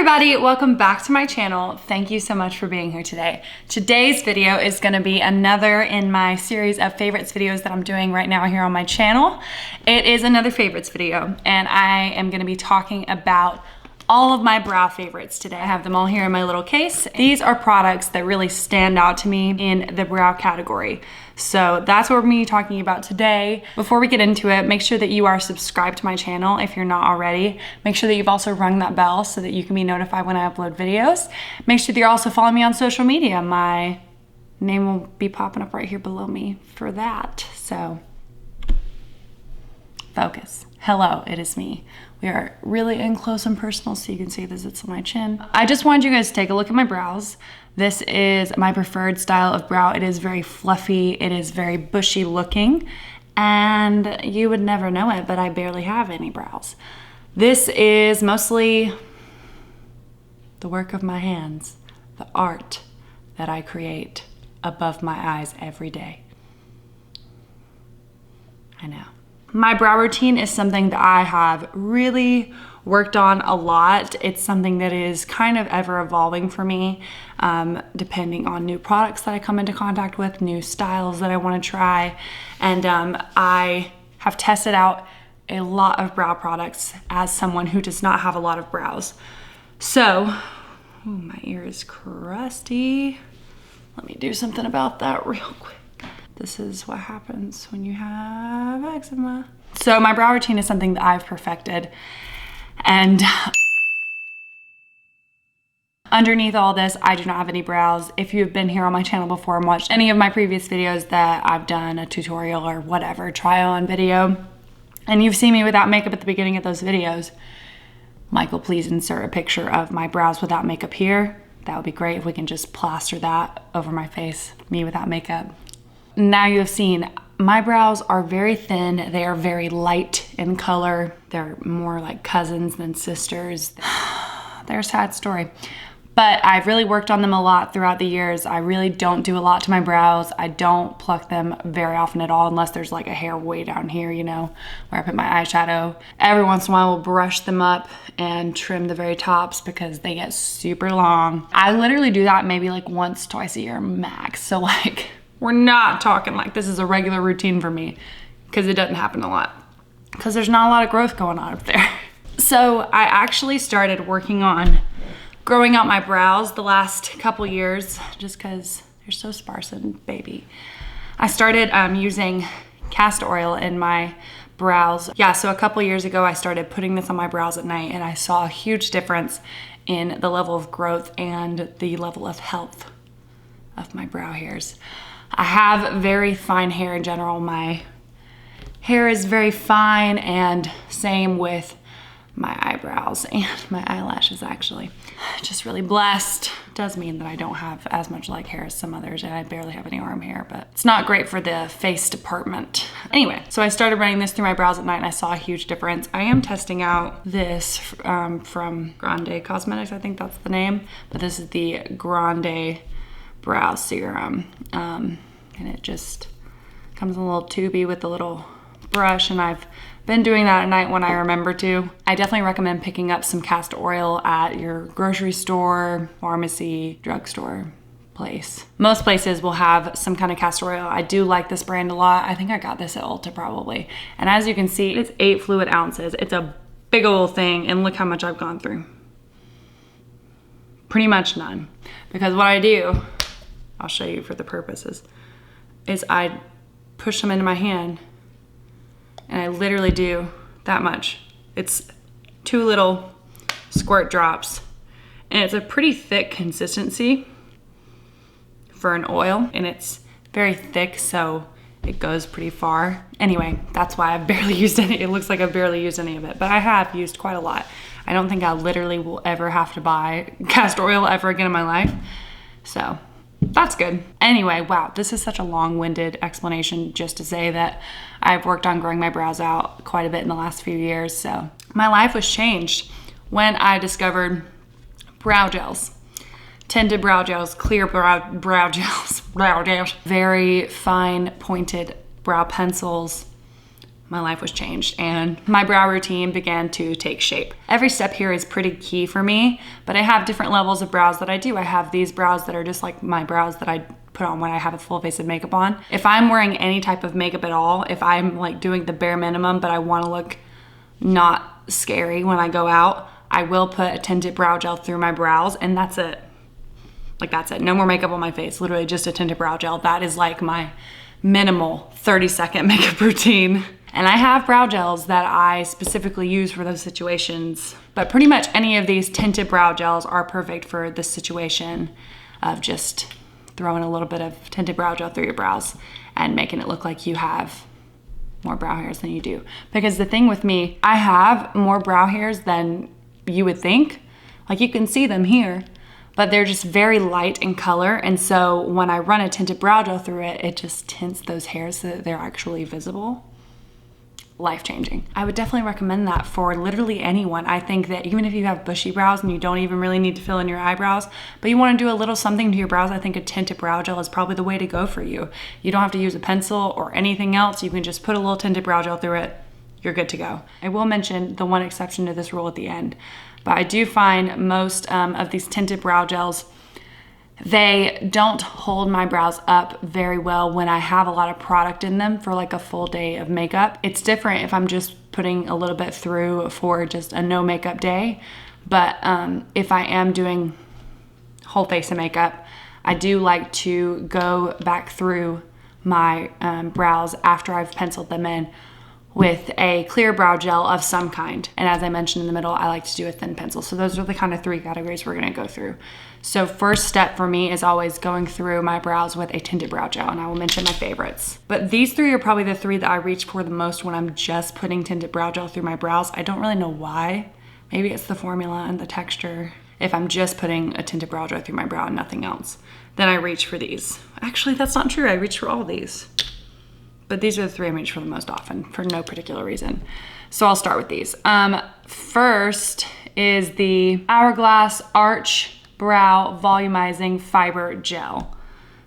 everybody, welcome back to my channel. Thank you so much for being here today. Today's video is going to be another in my series of favorites videos that I'm doing right now here on my channel. It is another favorites video, and I am going to be talking about all of my brow favorites today. I have them all here in my little case. These are products that really stand out to me in the brow category. So that's what we're going to be talking about today. Before we get into it, make sure that you are subscribed to my channel if you're not already. Make sure that you've also rung that bell so that you can be notified when I upload videos. Make sure that you're also following me on social media. My name will be popping up right here below me for that. So focus. Hello, it is me. We are really in close and personal so you can see the zits on my chin. I just wanted you guys to take a look at my brows. This is my preferred style of brow. It is very fluffy, it is very bushy looking, and you would never know it, but I barely have any brows. This is mostly the work of my hands, the art that I create above my eyes every day. I know. My brow routine is something that I have really worked on a lot. It's something that is kind of ever evolving for me, depending on new products that I come into contact with, new styles that I want to try. And I have tested out a lot of brow products as someone who does not have a lot of brows. So, ooh, my ear is crusty. Let me do something about that real quick. This is what happens when you have eczema. So my brow routine is something that I've perfected. And underneath all this, I do not have any brows. If you've been here on my channel before and watched any of my previous videos that I've done a tutorial or whatever, try on video, and you've seen me without makeup at the beginning of those videos, Michael, please insert a picture of my brows without makeup here. That would be great if we can just plaster that over my face, me without makeup. Now you have seen my brows are very thin. They are very light in color. They're more like cousins than sisters. They're a sad story. But I've really worked on them a lot throughout the years. I really don't do a lot to my brows. I don't pluck them very often at all unless there's like a hair way down here, you know, where I put my eyeshadow. Every once in a while we'll brush them up and trim the very tops because they get super long. I literally do that maybe like once, twice a year max. So like, we're not talking like this is a regular routine for me because it doesn't happen a lot because there's not a lot of growth going on up there. So I actually started working on growing out my brows the last couple years just because they're so sparse and baby. I started using castor oil in my brows. Yeah, so a couple years ago I started putting this on my brows at night and I saw a huge difference in the level of growth and the level of health of my brow hairs. I have very fine hair in general. My hair is very fine, and same with my eyebrows and my eyelashes actually. Just really blessed. It does mean that I don't have as much leg hair as some others, and I barely have any arm hair, but it's not great for the face department. Anyway, so I started running this through my brows at night and I saw a huge difference. I am testing out this from Grande Cosmetics, I think that's the name, but this is the Grande brow serum, and it just comes in a little tubey with a little brush, and I've been doing that at night when I remember to. I definitely recommend picking up some castor oil at your grocery store, pharmacy, drugstore place. Most places will have some kind of castor oil. I do like this brand a lot. I think I got this at Ulta probably, and as you can see, it's 8 fluid ounces. It's a big old thing, and look how much I've gone through. Pretty much none, because what I do, I'll show you for the purposes, is I push them into my hand and I literally do that much. It's 2 little squirt drops, and it's a pretty thick consistency for an oil, and it's very thick, so it goes pretty far. Anyway, that's why I've barely used any. It looks like I've barely used any of it, but I have used quite a lot. I don't think I literally will ever have to buy castor oil ever again in my life, so that's good. Anyway, wow, this is such a long-winded explanation just to say that I've worked on growing my brows out quite a bit in the last few years. So my life was changed when I discovered brow gels, tinted brow gels, clear brow gels, very fine pointed brow pencils, my life was changed and my brow routine began to take shape. Every step here is pretty key for me, but I have different levels of brows that I do. I have these brows that are just like my brows that I put on when I have a full face of makeup on. If I'm wearing any type of makeup at all, if I'm like doing the bare minimum, but I wanna look not scary when I go out, I will put a tinted brow gel through my brows, and that's it. Like that's it, no more makeup on my face, literally just a tinted brow gel. That is like my minimal 30-second makeup routine. And I have brow gels that I specifically use for those situations, but pretty much any of these tinted brow gels are perfect for this situation of just throwing a little bit of tinted brow gel through your brows and making it look like you have more brow hairs than you do. Because the thing with me, I have more brow hairs than you would think. Like you can see them here, but they're just very light in color. And so when I run a tinted brow gel through it, it just tints those hairs so that they're actually visible. Life-changing. I would definitely recommend that for literally anyone. I think that even if you have bushy brows and you don't even really need to fill in your eyebrows, but you want to do a little something to your brows, I think a tinted brow gel is probably the way to go for you. You don't have to use a pencil or anything else. You can just put a little tinted brow gel through it. You're good to go. I will mention the one exception to this rule at the end, but I do find most of these tinted brow gels, they don't hold my brows up very well when I have a lot of product in them for like a full day of makeup. It's different if I'm just putting a little bit through for just a no makeup day. But if I am doing whole face of makeup, I do like to go back through my brows after I've penciled them in with a clear brow gel of some kind. And as I mentioned in the middle, I like to do a thin pencil. So those are the kind of three categories we're gonna go through. So first step for me is always going through my brows with a tinted brow gel, and I will mention my favorites. But these three are probably the three that I reach for the most when I'm just putting tinted brow gel through my brows. I don't really know why. Maybe it's the formula and the texture. If I'm just putting a tinted brow gel through my brow and nothing else, then I reach for these. Actually, that's not true. I reach for all of these. But these are the three I reach for the most often for no particular reason. So I'll start with these. First is the Hourglass Arch Brow Volumizing Fiber Gel.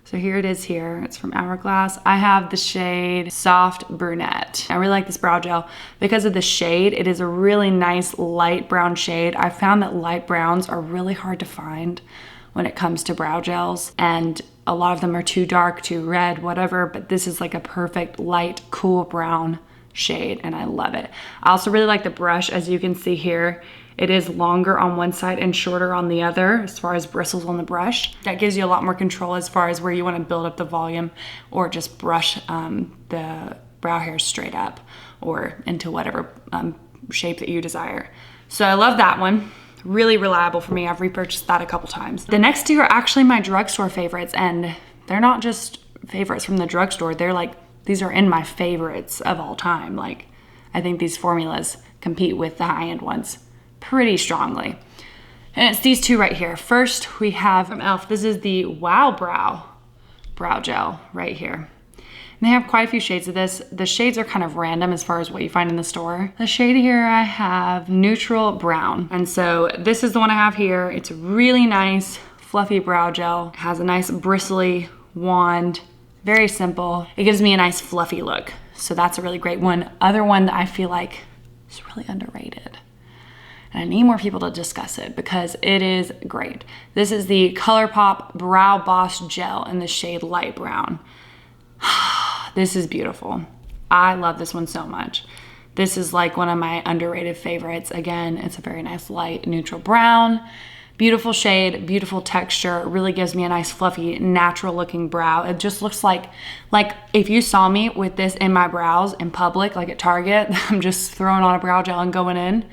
So here it is here. It's from Hourglass. I have the shade Soft Brunette. I really like this brow gel because of the shade. It is a really nice light brown shade. I found that light browns are really hard to find when it comes to brow gels, and a lot of them are too dark, too red, whatever, but this is like a perfect light, cool brown shade, and I love it. I also really like the brush. As you can see here, it is longer on one side and shorter on the other as far as bristles on the brush. That gives you a lot more control as far as where you want to build up the volume or just brush the brow hairs straight up or into whatever shape that you desire. So I love that one. Really reliable for me. I've repurchased that a couple times. The next two are actually my drugstore favorites, and they're not just favorites from the drugstore. They're like, these are in my favorites of all time. Like, I think these formulas compete with the high-end ones pretty strongly. And it's these two right here. First, we have from e.l.f. This is the Wow Brow Gel right here. And they have quite a few shades of this. The shades are kind of random as far as what you find in the store. The shade here I have Neutral Brown. And so this is the one I have here. It's a really nice fluffy brow gel. It has a nice bristly wand, very simple. It gives me a nice fluffy look. So that's a really great one. Other one that I feel like is really underrated. And I need more people to discuss it because it is great. This is the Colourpop Brow Boss Gel in the shade Light Brown. This is beautiful. I love this one so much. This is like one of my underrated favorites. Again, it's a very nice light neutral brown. Beautiful shade, beautiful texture. It really gives me a nice fluffy, natural looking brow. It just looks like if you saw me with this in my brows in public, like at Target, I'm just throwing on a brow gel and going in,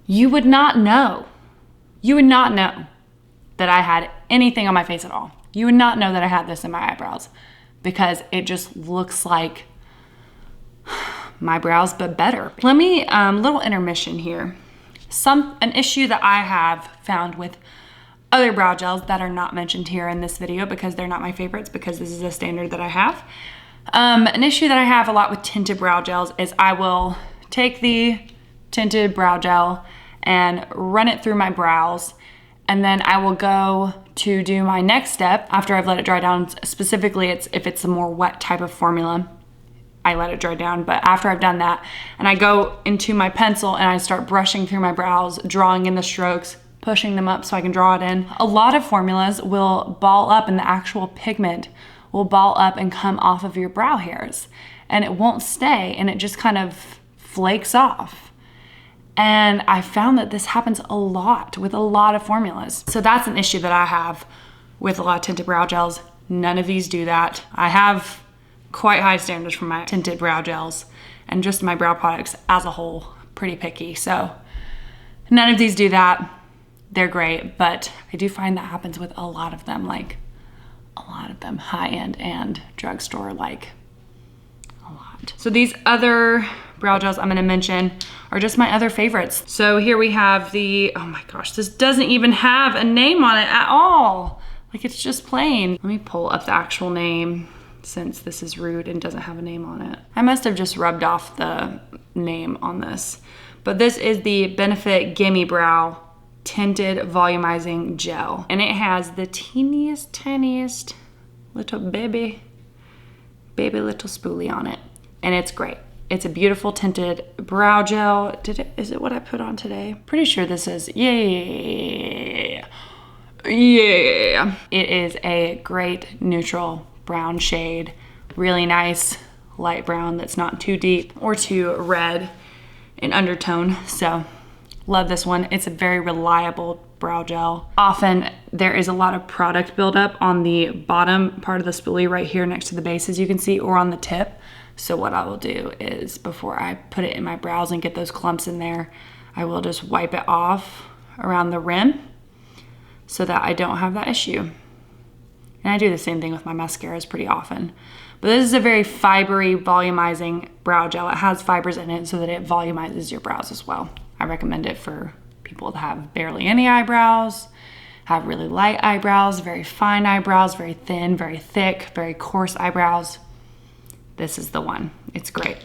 you would not know. You would not know that I had anything on my face at all. You would not know that I had this in my eyebrows, because it just looks like my brows, but better. Let me, little intermission here. An issue that I have found with other brow gels that are not mentioned here in this video because they're not my favorites, because this is a standard that I have. An issue that I have a lot with tinted brow gels is I will take the tinted brow gel and run it through my brows, and then I will go to do my next step after I've let it dry down. Specifically, if it's a more wet type of formula, I let it dry down. But after I've done that, and I go into my pencil and I start brushing through my brows, drawing in the strokes, pushing them up so I can draw it in. A lot of formulas will ball up, and the actual pigment will ball up and come off of your brow hairs, and it won't stay, and it just kind of flakes off. And I found that this happens a lot with a lot of formulas. So that's an issue that I have with a lot of tinted brow gels. None of these do that. I have quite high standards for my tinted brow gels, and just my brow products as a whole, pretty picky. So none of these do that. They're great, but I do find that happens with a lot of them, like a lot of them, high-end and drugstore, like a lot. So these other brow gels I'm gonna mention are just my other favorites. So here we have the, oh my gosh, this doesn't even have a name on it at all. Like, it's just plain. Let me pull up the actual name, since this is rude and doesn't have a name on it. I must have just rubbed off the name on this. But this is the Benefit Gimme Brow Tinted Volumizing Gel. And it has the teeniest, tiniest little baby little spoolie on it. And it's great. It's a beautiful tinted brow gel. Is it what I put on today? Pretty sure this is, yeah. It is a great neutral brown shade. Really nice light brown that's not too deep or too red in undertone. So love this one. It's a very reliable brow gel. Often there is a lot of product buildup on the bottom part of the spoolie right here next to the base, as you can see, or on the tip. So what I will do is, before I put it in my brows and get those clumps in there, I will just wipe it off around the rim so that I don't have that issue. And I do the same thing with my mascaras pretty often. But this is a very fibery, volumizing brow gel. It has fibers in it so that it volumizes your brows as well. I recommend it for people that have barely any eyebrows, have really light eyebrows, very fine eyebrows, very thin, very thick, very coarse eyebrows. This is the one. It's great.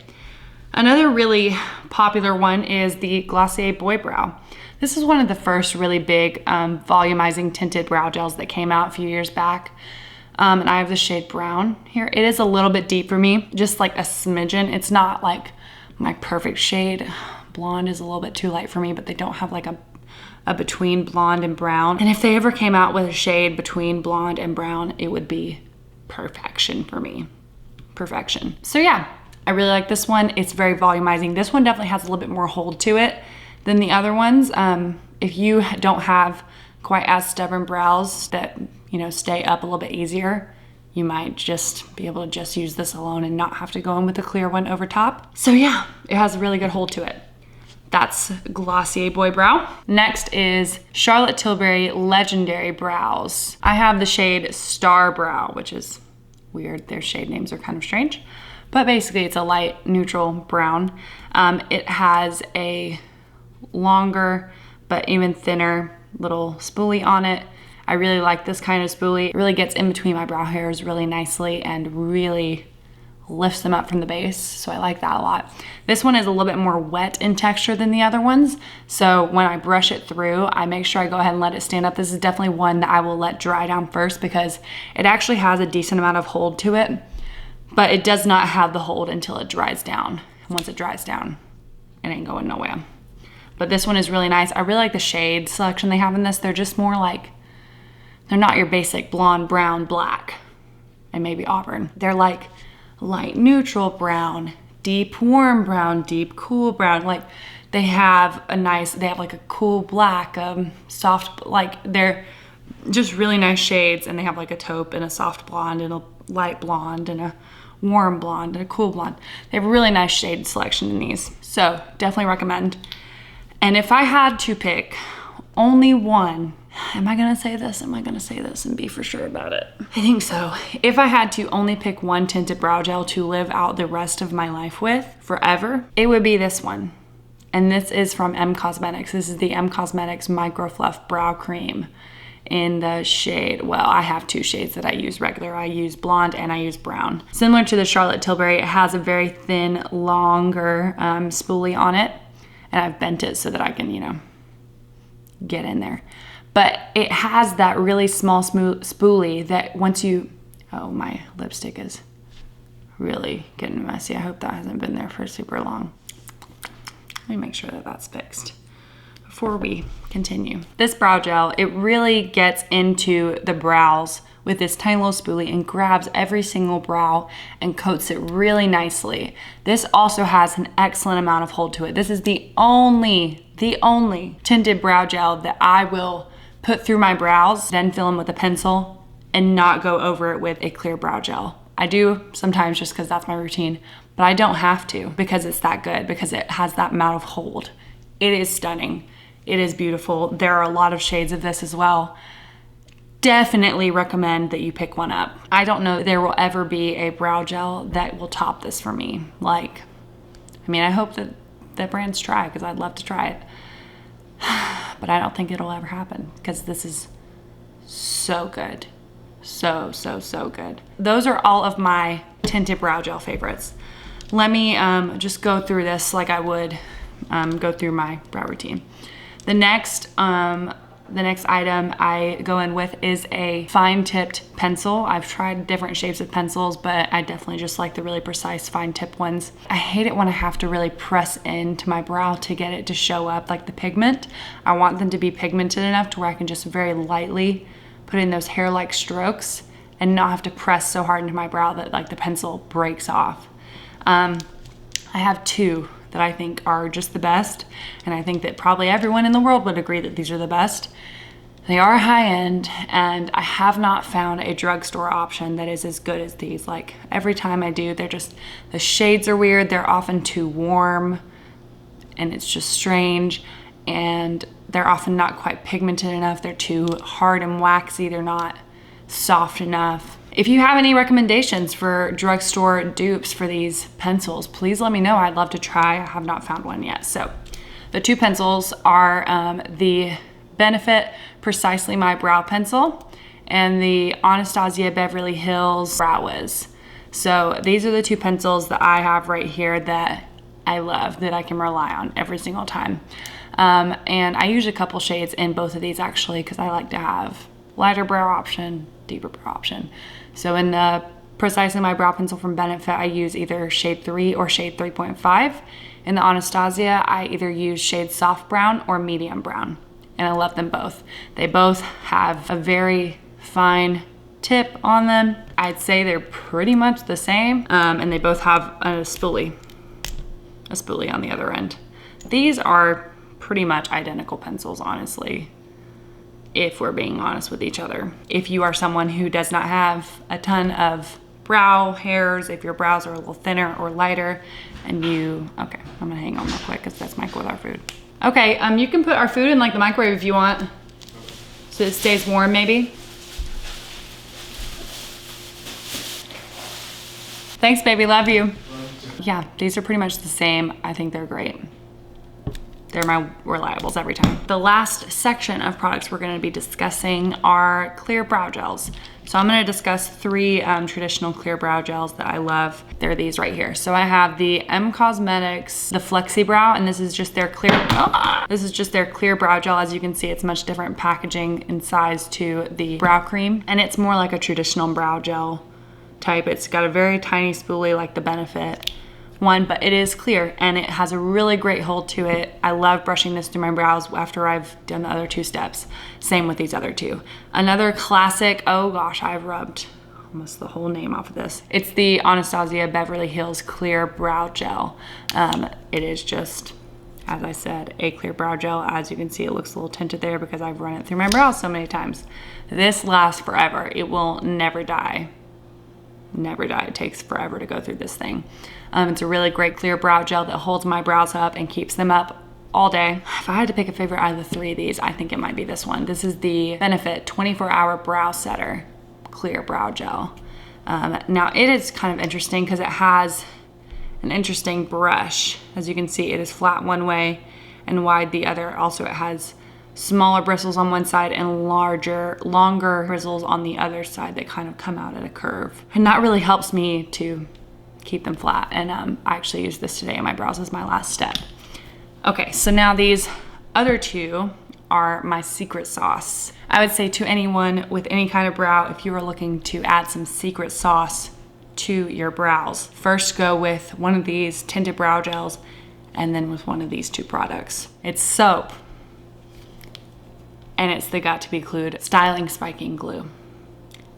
Another really popular one is the Glossier Boy Brow. This is one of the first really big volumizing tinted brow gels that came out a few years back. And I have the shade brown here. It is a little bit deep for me, just like a smidgen. It's not like my perfect shade. Blonde is a little bit too light for me, but they don't have like a between blonde and brown. And if they ever came out with a shade between blonde and brown, it would be perfection for me. Perfection. So yeah, I really like this one. It's very volumizing. This one definitely has a little bit more hold to it than the other ones. If you don't have quite as stubborn brows that, you know, stay up a little bit easier, you might just be able to just use this alone and not have to go in with a clear one over top. So yeah, it has a really good hold to it. That's Glossier Boy Brow. Next is Charlotte Tilbury Legendary Brows. I have the shade Star Brow, which is weird. Their shade names are kind of strange, but basically it's a light neutral brown. It has a longer but even thinner little spoolie on it. I really like this kind of spoolie. It really gets in between my brow hairs really nicely and really lifts them up from the base, so I like that a lot. This one is a little bit more wet in texture than the other ones, so when I brush it through, I make sure I go ahead and let it stand up. This is definitely one that I will let dry down first because it actually has a decent amount of hold to it, but it does not have the hold until it dries down. Once it dries down, it ain't going nowhere. But this one is really nice. I really like the shade selection they have in this. They're just more like, they're not your basic blonde, brown, black, and maybe auburn. They're like light neutral brown, deep warm brown, deep cool brown. Like they have like a cool black, soft, like they're just really nice shades, and they have like a taupe and a soft blonde and a light blonde and a warm blonde and a cool blonde. They have a really nice shade selection in these, so definitely recommend. And if I had to pick only one, am I gonna say this? Am I gonna say this and be for sure about it? I think so. If I had to only pick one tinted brow gel to live out the rest of my life with forever, it would be this one. And this is from M Cosmetics. This is the M Cosmetics Micro Fluff Brow Cream in the shade, well, I have two shades that I use regular. I use blonde and I use brown. Similar to the Charlotte Tilbury, it has a very thin, longer spoolie on it. And I've bent it so that I can, you know, get in there. But it has that really small spoolie that once you, oh, my lipstick is really getting messy. I hope that hasn't been there for super long. Let me make sure that that's fixed before we continue. This brow gel, it really gets into the brows with this tiny little spoolie and grabs every single brow and coats it really nicely. This also has an excellent amount of hold to it. This is the only tinted brow gel that I will put through my brows, then fill them with a pencil and not go over it with a clear brow gel. I do sometimes just because that's my routine, but I don't have to because it's that good, because it has that amount of hold. It is stunning. It is beautiful. There are a lot of shades of this as well. Definitely recommend that you pick one up. I don't know that there will ever be a brow gel that will top this for me. Like, I mean, I hope that brands try, because I'd love to try it. But I don't think it'll ever happen, because this is so good. So good. Those are all of my tinted brow gel favorites. Let me just go through this like I would go through my brow routine. The next item I go in with is a fine tipped pencil. I've tried different shapes of pencils, but I definitely just like the really precise fine tip ones. I hate it when I have to really press into my brow to get it to show up like the pigment. I want them to be pigmented enough to where I can just very lightly put in those hair-like strokes and not have to press so hard into my brow that like the pencil breaks off. I have two that I think are just the best, and I think that probably everyone in the world would agree that these are the best. They are high-end, and I have not found a drugstore option that is as good as these. Like, every time I do, they're just, the shades are weird, they're often too warm, and it's just strange, and they're often not quite pigmented enough. They're too hard and waxy, they're not soft enough. If you have any recommendations for drugstore dupes for these pencils, please let me know. I'd love to try. I have not found one yet. So the two pencils are the Benefit Precisely My Brow Pencil and the Anastasia Beverly Hills Brow Wiz. So these are the two pencils that I have right here that I love, that I can rely on every single time. And I use a couple shades in both of these actually, because I like to have lighter brow option, deeper brow option. So in the Precisely My Brow Pencil from Benefit, I use either shade 3 or shade 3.5. In the Anastasia, I either use shade soft brown or medium brown, and I love them both. They both have a very fine tip on them. I'd say they're pretty much the same, and they both have a spoolie on the other end. These are pretty much identical pencils, honestly, if we're being honest with each other. If you are someone who does not have a ton of brow hairs, if your brows are a little thinner or lighter, and okay, I'm gonna hang on real quick because let's microwave our food. Okay, you can put our food in like the microwave if you want, so it stays warm maybe. Thanks, baby, love you. Yeah, these are pretty much the same. I think they're great. They're my reliables every time. The last section of products we're gonna be discussing are clear brow gels. So I'm gonna discuss three traditional clear brow gels that I love. They're these right here. So I have the M Cosmetics, the Flexibrow, and this is just their clear brow gel. As you can see, it's much different packaging and size to the brow cream, and it's more like a traditional brow gel type. It's got a very tiny spoolie like the Benefit one, but it is clear and it has a really great hold to it. I love brushing this through my brows after I've done the other two steps. Same with these other two. Another classic, oh gosh, I've rubbed almost the whole name off of this. It's the Anastasia Beverly Hills Clear Brow Gel. It is just, as I said, a clear brow gel. As you can see, it looks a little tinted there because I've run it through my brows so many times. This lasts forever. It will never die. Never die. It takes forever to go through this thing. It's a really great clear brow gel that holds my brows up and keeps them up all day. If I had to pick a favorite out of the three of these, I think it might be this one. This is the Benefit 24-Hour Brow Setter Clear Brow Gel. Now it is kind of interesting because it has an interesting brush. As you can see, it is flat one way and wide the other. Also, it has smaller bristles on one side and longer bristles on the other side that kind of come out at a curve. And that really helps me to keep them flat. And I actually used this today in my brows as my last step. Okay, so now these other two are my secret sauce. I would say to anyone with any kind of brow, if you are looking to add some secret sauce to your brows. First go with one of these tinted brow gels and then with one of these two products. It's soap and it's the Got to Be Glued Styling Spiking Glue.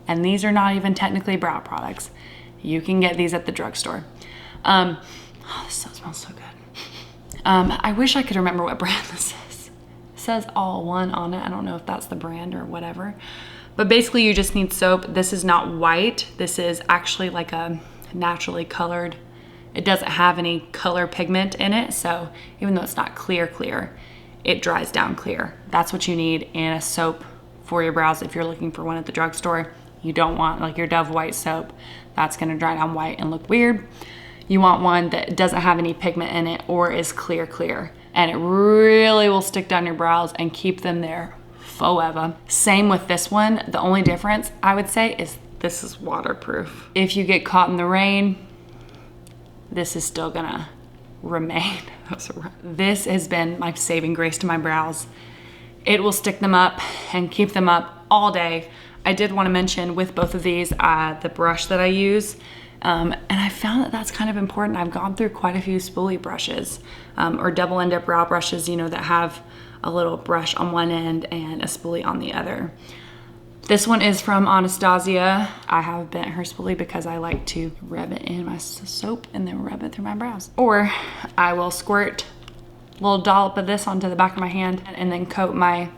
And these are not even technically brow products. You can get these at the drugstore. Oh, this smells so good. I wish I could remember what brand this is. It says All One on it. I don't know if that's the brand or whatever. But basically you just need soap. This is not white. This is actually like a naturally colored. It doesn't have any color pigment in it. So even though it's not clear, it dries down clear. That's what you need in a soap for your brows if you're looking for one at the drugstore. You don't want like your Dove white soap. That's gonna dry down white and look weird. You want one that doesn't have any pigment in it or is clear. And it really will stick down your brows and keep them there forever. Same with this one. The only difference I would say is this is waterproof. If you get caught in the rain, this is still gonna remain. This has been my saving grace to my brows. It will stick them up and keep them up all day. I did want to mention with both of these, the brush that I use, and I found that that's kind of important. I've gone through quite a few spoolie brushes or double-ended brow brushes, you know, that have a little brush on one end and a spoolie on the other. This one is from Anastasia. I have bent her spoolie because I like to rub it in my soap and then rub it through my brows. Or I will squirt a little dollop of this onto the back of my hand and then coat my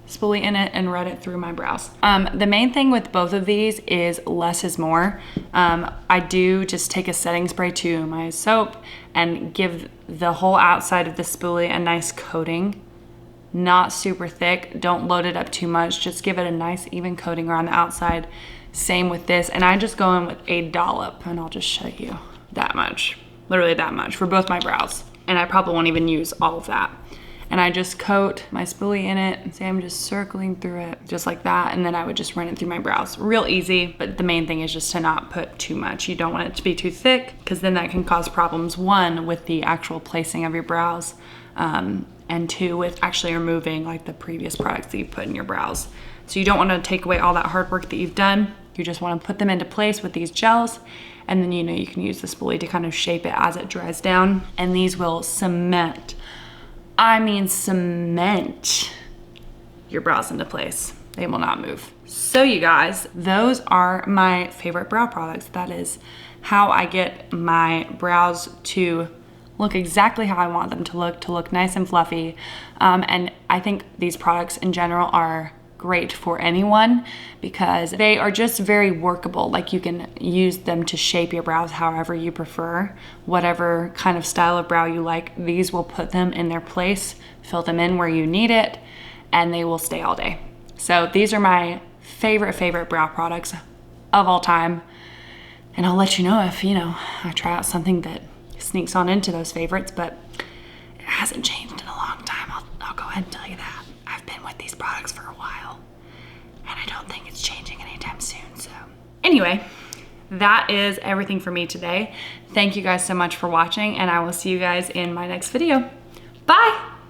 spoolie in it and run it through my brows. The main thing with both of these is less is more. I do just take a setting spray to my soap and give the whole outside of the spoolie a nice coating. Not super thick, don't load it up too much, just give it a nice even coating around the outside. Same with this, and I just go in with a dollop, and I'll just show you that much, literally that much for both my brows. And I probably won't even use all of that. And I just coat my spoolie in it. See, I'm just circling through it just like that. And then I would just run it through my brows. Real easy, but the main thing is just to not put too much. You don't want it to be too thick because then that can cause problems. One, with the actual placing of your brows, and two, with actually removing like the previous products that you put in your brows. So you don't want to take away all that hard work that you've done. You just want to put them into place with these gels. And then, you know, you can use the spoolie to kind of shape it as it dries down. And these will cement, I mean cement your brows into place. They will not move. So you guys, those are my favorite brow products. That is how I get my brows to look exactly how I want them to look nice and fluffy. And I think these products in general are great for anyone because they are just very workable. Like you can use them to shape your brows however you prefer, whatever kind of style of brow you like. These will put them in their place, fill them in where you need it, and they will stay all day. So these are my favorite brow products of all time. And I'll let you know if, you know, I try out something that sneaks on into those favorites, but it hasn't changed in a long time. I'll go ahead and tell you that. I've been with these products for a while and I don't think it's changing anytime soon. So anyway, that is everything for me today. Thank you guys so much for watching and I will see you guys in my next video. Bye.